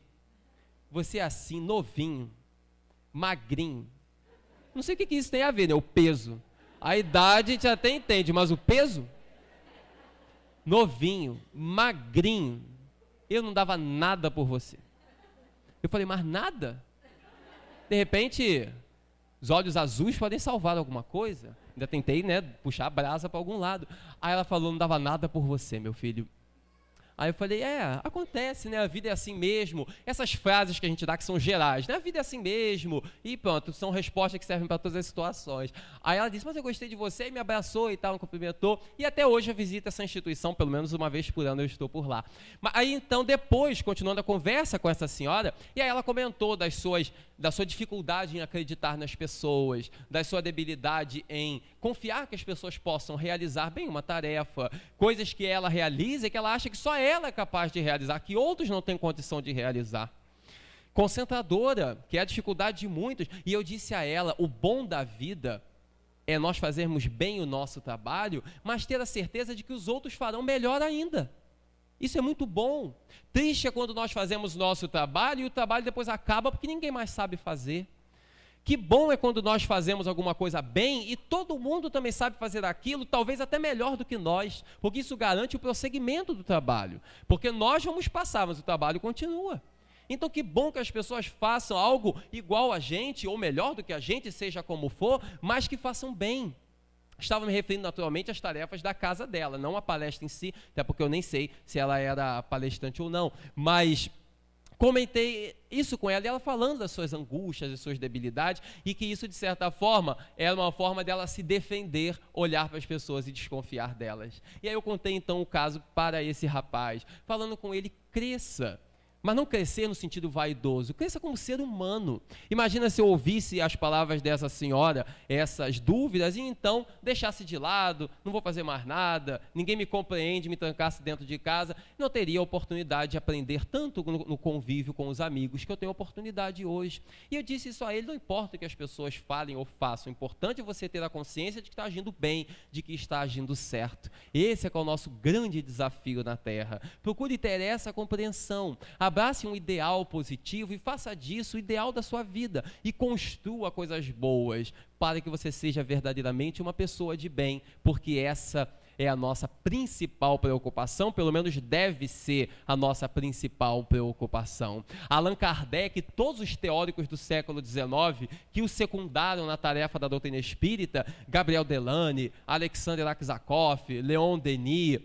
você é assim, novinho, magrinho. Não sei o que isso tem a ver, né? O peso. A idade a gente até entende, mas o peso? Novinho, magrinho. Eu não dava nada por você. Eu falei, mas nada? De repente, os olhos azuis podem salvar alguma coisa. Ainda tentei, né, puxar a brasa para algum lado. Aí ela falou, não dava nada por você, meu filho. Aí eu falei, acontece, né, a vida é assim mesmo. Essas frases que a gente dá que são gerais, né, a vida é assim mesmo. E pronto, são respostas que servem para todas as situações. Aí ela disse, mas eu gostei de você, e me abraçou e tal, me cumprimentou. E até hoje eu visito essa instituição, pelo menos uma vez por ano eu estou por lá. Mas aí então, depois, continuando a conversa com essa senhora, e aí ela comentou da sua dificuldade em acreditar nas pessoas, da sua debilidade em confiar que as pessoas possam realizar bem uma tarefa, coisas que ela realiza e que ela acha que só ela é capaz de realizar, que outros não têm condição de realizar. Concentradora, que é a dificuldade de muitos, e eu disse a ela, o bom da vida é nós fazermos bem o nosso trabalho, mas ter a certeza de que os outros farão melhor ainda. Isso é muito bom. Triste é quando nós fazemos o nosso trabalho e o trabalho depois acaba porque ninguém mais sabe fazer. Que bom é quando nós fazemos alguma coisa bem e todo mundo também sabe fazer aquilo, talvez até melhor do que nós, porque isso garante o prosseguimento do trabalho. Porque nós vamos passar, mas o trabalho continua. Então que bom que as pessoas façam algo igual a gente, ou melhor do que a gente, seja como for, mas que façam bem. Estava me referindo naturalmente às tarefas da casa dela, não à palestra em si, até porque eu nem sei se ela era palestrante ou não, mas comentei isso com ela, e ela falando das suas angústias, das suas debilidades, e que isso, de certa forma, era uma forma dela se defender, olhar para as pessoas e desconfiar delas. E aí eu contei, então, o caso para esse rapaz, falando com ele: cresça. Mas não crescer no sentido vaidoso, cresça como ser humano. Imagina se eu ouvisse as palavras dessa senhora, essas dúvidas, e então deixasse de lado, não vou fazer mais nada, ninguém me compreende, me trancasse dentro de casa, não teria a oportunidade de aprender tanto no convívio com os amigos que eu tenho oportunidade hoje. E eu disse isso a ele: não importa o que as pessoas falem ou façam, o importante é você ter a consciência de que está agindo bem, de que está agindo certo. Esse é o nosso grande desafio na Terra. Procure ter essa compreensão. Abrace um ideal positivo e faça disso o ideal da sua vida e construa coisas boas para que você seja verdadeiramente uma pessoa de bem, porque essa é a nossa principal preocupação, pelo menos deve ser a nossa principal preocupação. Allan Kardec e todos os teóricos do século XIX que o secundaram na tarefa da doutrina espírita, Gabriel Delane, Alexander Aksakov, Leon Denis,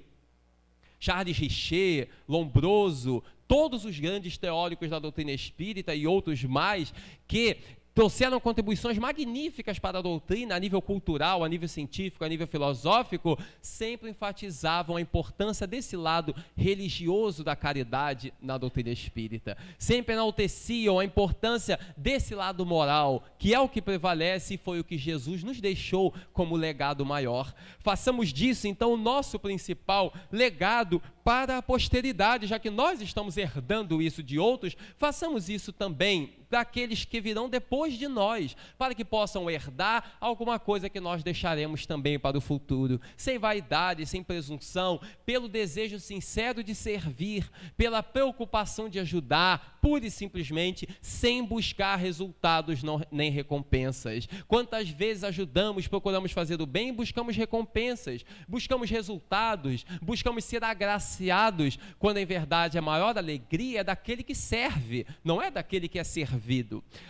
Charles Richer, Lombroso, todos os grandes teóricos da doutrina espírita e outros mais que trouxeram contribuições magníficas para a doutrina a nível cultural, a nível científico, a nível filosófico, sempre enfatizavam a importância desse lado religioso da caridade na doutrina espírita. Sempre enalteciam a importância desse lado moral, que é o que prevalece e foi o que Jesus nos deixou como legado maior. Façamos disso, então, o nosso principal legado para a posteridade, já que nós estamos herdando isso de outros, façamos isso também daqueles que virão depois de nós, para que possam herdar alguma coisa que nós deixaremos também para o futuro, sem vaidade, sem presunção, pelo desejo sincero de servir, pela preocupação de ajudar, pura e simplesmente, sem buscar resultados nem recompensas. Quantas vezes ajudamos, procuramos fazer o bem, buscamos recompensas, buscamos resultados, buscamos ser agraciados, quando em verdade a maior alegria é daquele que serve, não é daquele que é servido.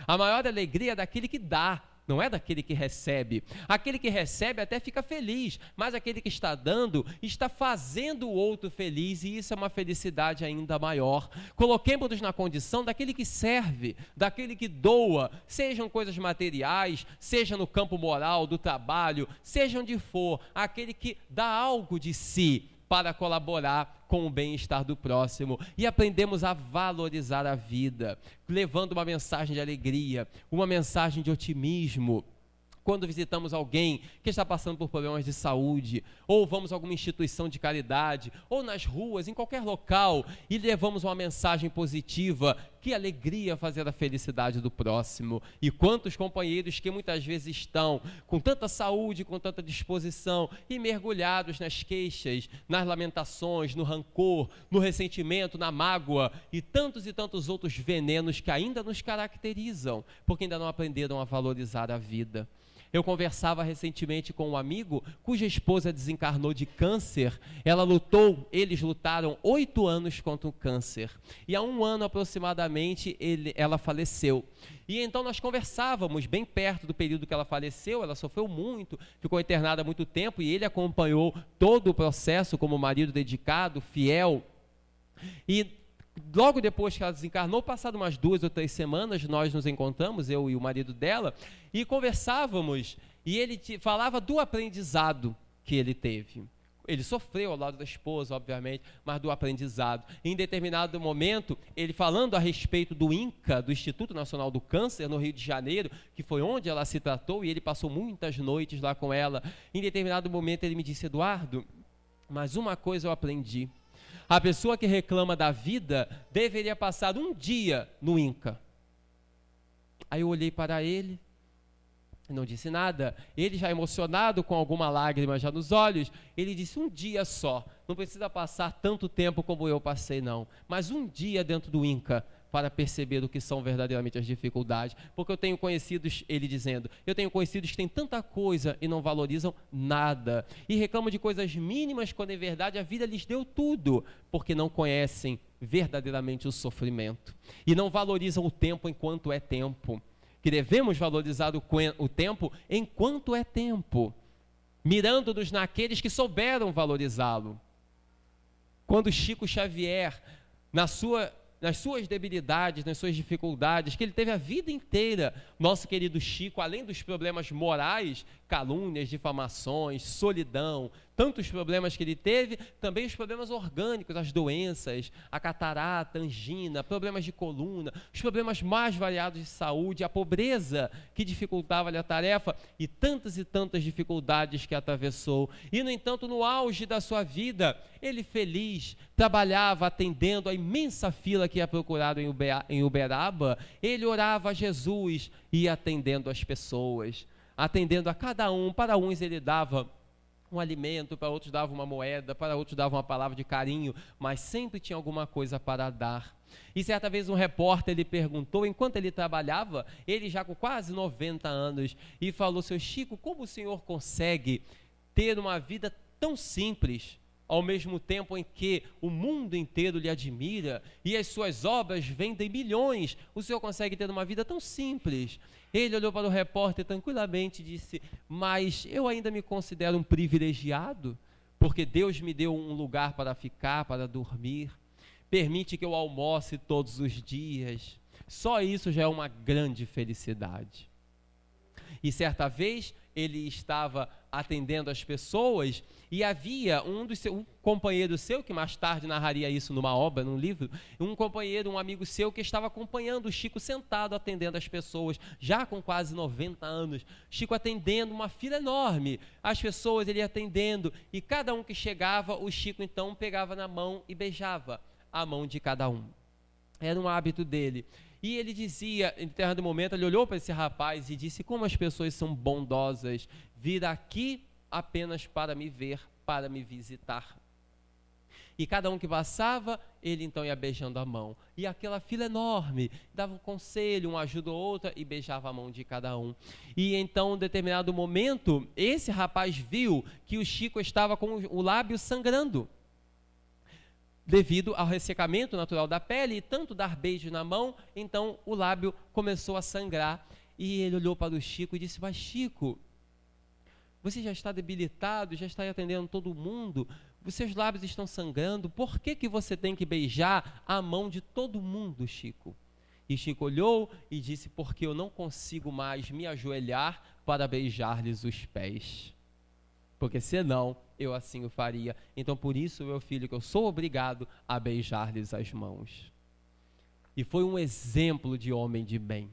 A maior alegria é daquele que dá, não é daquele que recebe. Aquele que recebe até fica feliz, mas aquele que está dando está fazendo o outro feliz, e isso é uma felicidade ainda maior. Coloquemos-nos na condição daquele que serve, daquele que doa, sejam coisas materiais, seja no campo moral, do trabalho, seja onde for, aquele que dá algo de si para colaborar com o bem-estar do próximo, e aprendemos a valorizar a vida, levando uma mensagem de alegria, uma mensagem de otimismo. Quando visitamos alguém que está passando por problemas de saúde, ou vamos a alguma instituição de caridade, ou nas ruas, em qualquer local, e levamos uma mensagem positiva, que alegria fazer a felicidade do próximo. E quantos companheiros que muitas vezes estão com tanta saúde, com tanta disposição, e mergulhados nas queixas, nas lamentações, no rancor, no ressentimento, na mágoa, e tantos outros venenos que ainda nos caracterizam, porque ainda não aprenderam a valorizar a vida. Eu conversava recentemente com um amigo cuja esposa desencarnou de câncer. Eles lutaram 8 anos contra o câncer. E há 1 ano aproximadamente ela faleceu. E então nós conversávamos bem perto do período que ela faleceu. Ela sofreu muito, ficou internada há muito tempo, e ele acompanhou todo o processo como marido dedicado, fiel. E logo depois que ela desencarnou, passado umas 2 ou 3 semanas, nós nos encontramos, eu e o marido dela, e conversávamos, e ele falava do aprendizado que ele teve. Ele sofreu ao lado da esposa, obviamente, mas do aprendizado. Em determinado momento, ele falando a respeito do INCA, do Instituto Nacional do Câncer, no Rio de Janeiro, que foi onde ela se tratou, e ele passou muitas noites lá com ela. Em determinado momento, ele me disse: Eduardo, mas uma coisa eu aprendi. A pessoa que reclama da vida deveria passar um dia no INCA. Aí eu olhei para ele, não disse nada. Ele, já emocionado, com alguma lágrima já nos olhos, ele disse: um dia só, não precisa passar tanto tempo como eu passei não, mas um dia dentro do INCA, para perceber o que são verdadeiramente as dificuldades, porque eu tenho conhecidos, ele dizendo, eu tenho conhecidos que têm tanta coisa e não valorizam nada, e reclamam de coisas mínimas, quando em verdade a vida lhes deu tudo, porque não conhecem verdadeiramente o sofrimento, e não valorizam o tempo enquanto é tempo, que devemos valorizar o tempo enquanto é tempo, mirando-nos naqueles que souberam valorizá-lo. Quando Chico Xavier, nas suas debilidades, nas suas dificuldades, que ele teve a vida inteira, nosso querido Chico, além dos problemas morais, calúnias, difamações, solidão, tantos problemas que ele teve, também os problemas orgânicos, as doenças, a catarata, a angina, problemas de coluna, os problemas mais variados de saúde, a pobreza que dificultava-lhe a tarefa e tantas dificuldades que atravessou. E, no entanto, no auge da sua vida, ele feliz, trabalhava atendendo a imensa fila que ia procurado em Uberaba, ele orava a Jesus e ia atendendo as pessoas, atendendo a cada um. Para uns ele dava um alimento, para outros dava uma moeda, para outros dava uma palavra de carinho, mas sempre tinha alguma coisa para dar. E certa vez um repórter lhe perguntou, enquanto ele trabalhava, ele já com quase 90 anos, e falou: seu Chico, como o senhor consegue ter uma vida tão simples, ao mesmo tempo em que o mundo inteiro lhe admira e as suas obras vendem milhões, o senhor consegue ter uma vida tão simples? Ele olhou para o repórter tranquilamente e disse: mas eu ainda me considero um privilegiado, porque Deus me deu um lugar para ficar, para dormir, permite que eu almoce todos os dias, só isso já é uma grande felicidade. E certa vez ele estava atendendo as pessoas e havia um companheiro seu, que mais tarde narraria isso numa obra, num livro, um amigo seu que estava acompanhando o Chico sentado atendendo as pessoas, já com quase 90 anos, Chico atendendo uma fila enorme, as pessoas ele atendendo, e cada um que chegava, o Chico então pegava na mão e beijava a mão de cada um. Era um hábito dele. E ele dizia, em determinado momento, ele olhou para esse rapaz e disse: como as pessoas são bondosas, vir aqui apenas para me ver, para me visitar. E cada um que passava, ele então ia beijando a mão. E aquela fila enorme, dava um conselho, um ajuda ou outra, e beijava a mão de cada um. E então, em determinado momento, esse rapaz viu que o Chico estava com o lábio sangrando, devido ao ressecamento natural da pele, e tanto dar beijo na mão, então o lábio começou a sangrar. E ele olhou para o Chico e disse: mas Chico, você já está debilitado, já está atendendo todo mundo, os seus lábios estão sangrando, por que você tem que beijar a mão de todo mundo, Chico? E Chico olhou e disse: porque eu não consigo mais me ajoelhar para beijar-lhes os pés, porque senão eu assim o faria. Então, por isso, meu filho, que eu sou obrigado a beijar-lhes as mãos. E foi um exemplo de homem de bem.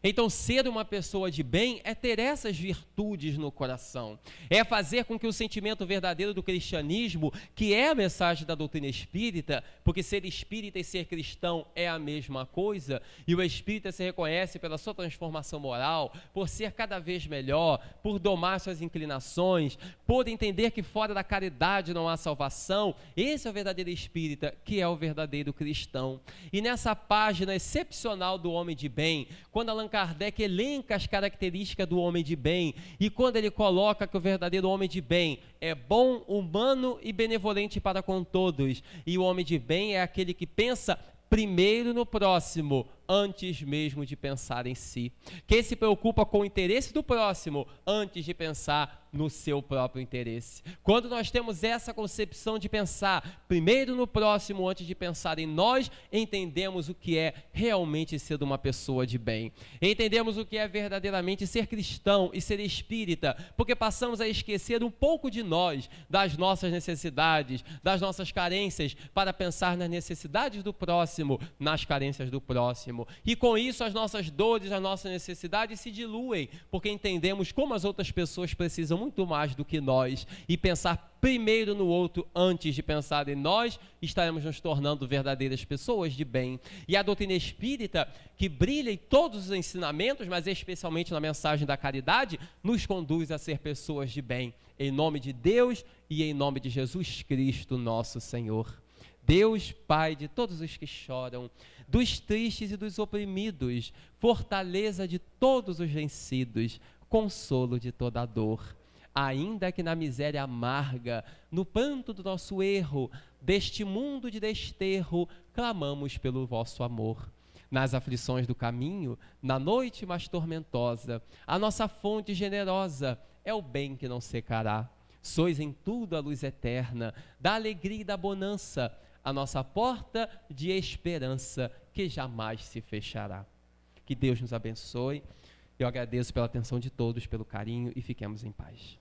Então, ser uma pessoa de bem é ter essas virtudes no coração, é fazer com que o sentimento verdadeiro do cristianismo, que é a mensagem da doutrina espírita, porque ser espírita e ser cristão é a mesma coisa, e o espírita se reconhece pela sua transformação moral, por ser cada vez melhor, por domar suas inclinações, por entender que fora da caridade não há salvação. Esse é o verdadeiro espírita, que é o verdadeiro cristão. E nessa página excepcional do homem de bem, quando Allan Kardec elenca as características do homem de bem, e quando ele coloca que o verdadeiro homem de bem é bom, humano e benevolente para com todos, e o homem de bem é aquele que pensa primeiro no próximo, antes mesmo de pensar em si, que se preocupa com o interesse do próximo, antes de pensar no seu próprio interesse. Quando nós temos essa concepção de pensar primeiro no próximo, antes de pensar em nós, entendemos o que é realmente ser uma pessoa de bem, entendemos o que é verdadeiramente ser cristão e ser espírita, porque passamos a esquecer um pouco de nós, das nossas necessidades, das nossas carências, para pensar nas necessidades do próximo, nas carências do próximo. E com isso as nossas dores, as nossas necessidades se diluem, porque entendemos como as outras pessoas precisam muito mais do que nós, e pensar primeiro no outro antes de pensar em nós, estaremos nos tornando verdadeiras pessoas de bem. E a doutrina espírita, que brilha em todos os ensinamentos, mas especialmente na mensagem da caridade, nos conduz a ser pessoas de bem, em nome de Deus e em nome de Jesus Cristo, nosso Senhor. Deus Pai de todos os que choram, dos tristes e dos oprimidos, fortaleza de todos os vencidos, consolo de toda a dor. Ainda que na miséria amarga, no pranto do nosso erro, deste mundo de desterro, clamamos pelo vosso amor. Nas aflições do caminho, na noite mais tormentosa, a nossa fonte generosa é o bem que não secará. Sois em tudo a luz eterna, da alegria e da bonança, a nossa porta de esperança que jamais se fechará. Que Deus nos abençoe. Eu agradeço pela atenção de todos, pelo carinho, e fiquemos em paz.